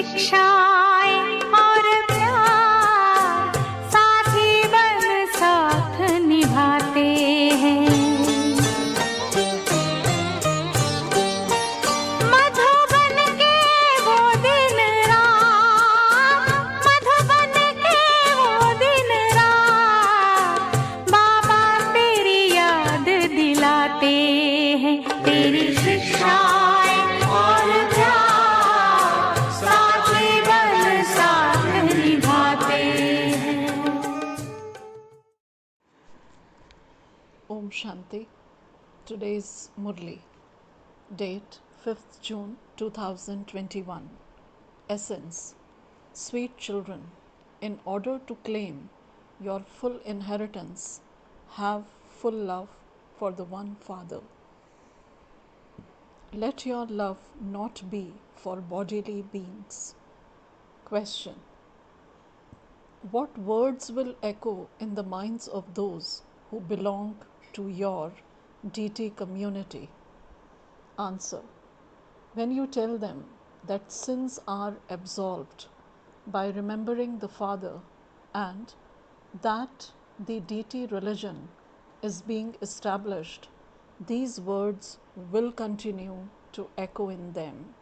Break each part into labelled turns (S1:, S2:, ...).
S1: शिक्षाएं और प्यार साथी बन साथ निभाते हैं। मधुबन के वो दिन रात, मधुबन के वो दिन रात, बाबा तेरी याद दिलाते हैं। तेरी शिक्षाएं और प्यार साथी बन साथ निभाते हैं।
S2: Om Shanti. Today's Murli. Date 5th June 2021. Essence. Sweet children, in order to claim your full inheritance, have full love for the one Father. Let your love not be for bodily beings. Question. What words will echo in the minds of those who belong to your deity community? Answer. When you tell them that sins are absolved by remembering the Father and that the deity religion is being established, these words will continue to echo in them.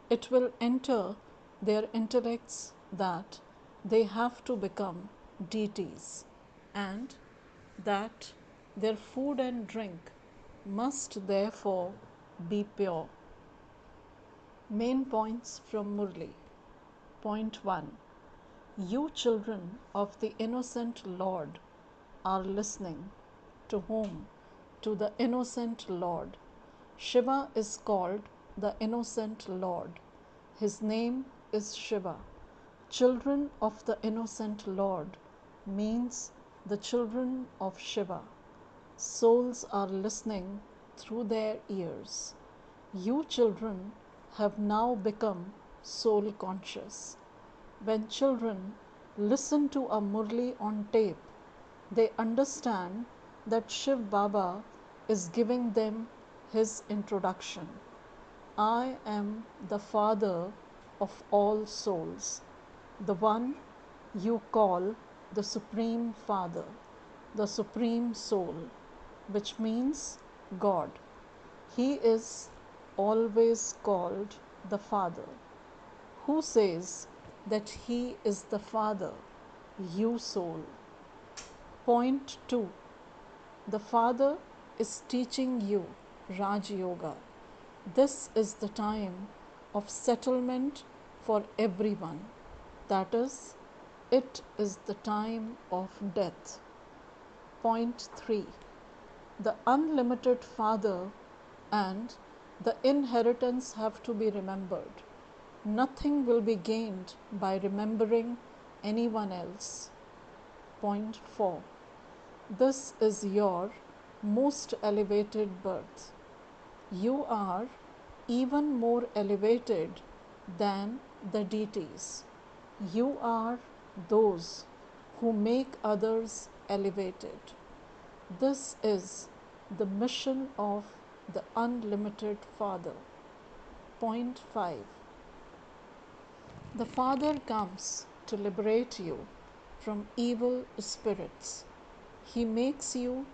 S2: It will enter their intellects that they have to become deities and that their food and drink must therefore be pure. Main points from Murli. Point 1. You children of the innocent Lord are listening. To whom? To the innocent Lord. Shiva is called the innocent Lord. His name is Shiva. Children of the innocent Lord means the children of Shiva. Souls are listening through their ears. You children have now become soul conscious. When children listen to a Murli on tape, they understand that Shiv Baba is giving them his introduction. I am the Father of all souls, the one you call the Supreme Father, the Supreme Soul, which means God. He is always called the Father. Who says that he is the Father? You soul. Point 2. The Father is teaching you Raj Yoga. This is the time of settlement for everyone. That is, it is the time of death. Point 3. The unlimited Father and the inheritance have to be remembered. Nothing will be gained by remembering anyone else. Point 4. This is your most elevated birth. You are even more elevated than the deities. You are those who make others elevated. This is the mission of the unlimited Father. Point 5. The Father comes to liberate you from evil spirits. He makes you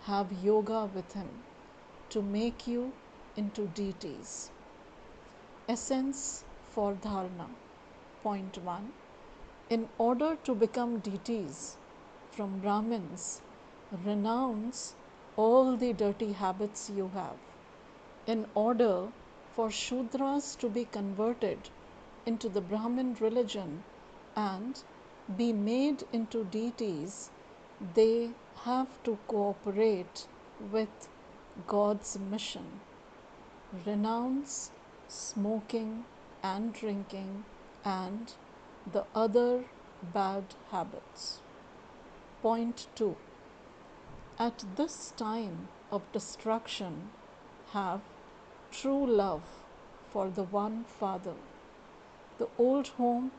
S2: have yoga with him to make you into deities. Essence for Dharana. Point 1. In order to become deities from Brahmins, renounce all the dirty habits you have. In order for Shudras to be converted into the Brahmin religion and be made into deities, they have to cooperate with God's mission. Renounce smoking and drinking and the other bad habits. Point 2. At this time of destruction, have true love for the one Father. The old home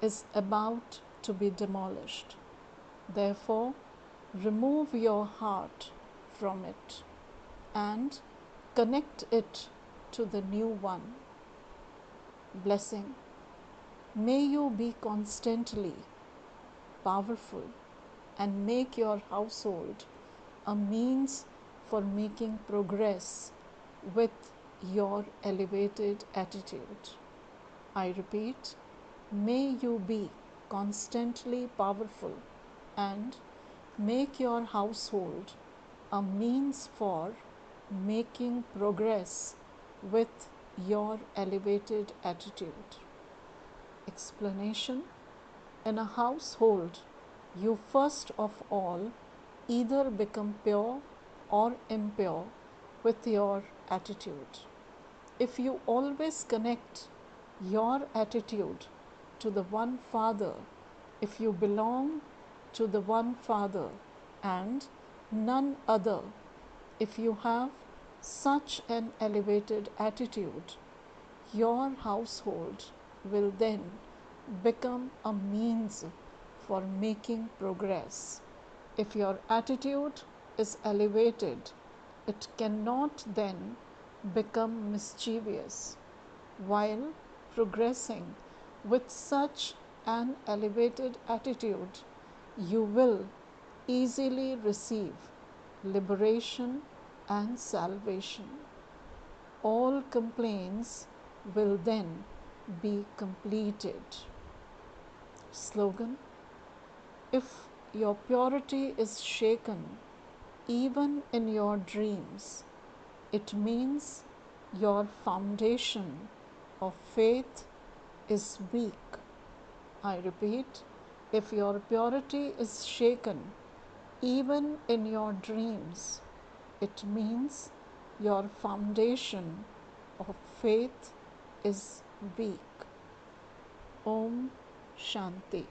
S2: is about to be demolished. Therefore, remove your heart from it and connect it to the new one. Blessing. May you be constantly powerful and make your household a means for making progress with your elevated attitude. I repeat, may you be constantly powerful and make your household a means for making progress with your elevated attitude. Explanation: in a household, you first of all either become pure or impure with your attitude. If you always connect your attitude to the one Father, if you belong to the one Father and none other, if you have such an elevated attitude, your household will then become a means for making progress. If your attitude is elevated, it cannot then become mischievous. While progressing with such an elevated attitude, you will easily receive liberation and salvation. All complaints will then be completed. Slogan: if your purity is shaken even in your dreams, it means your foundation of faith is weak. I repeat, if your purity is shaken even in your dreams, it means your foundation of faith is weak. Om Shanti.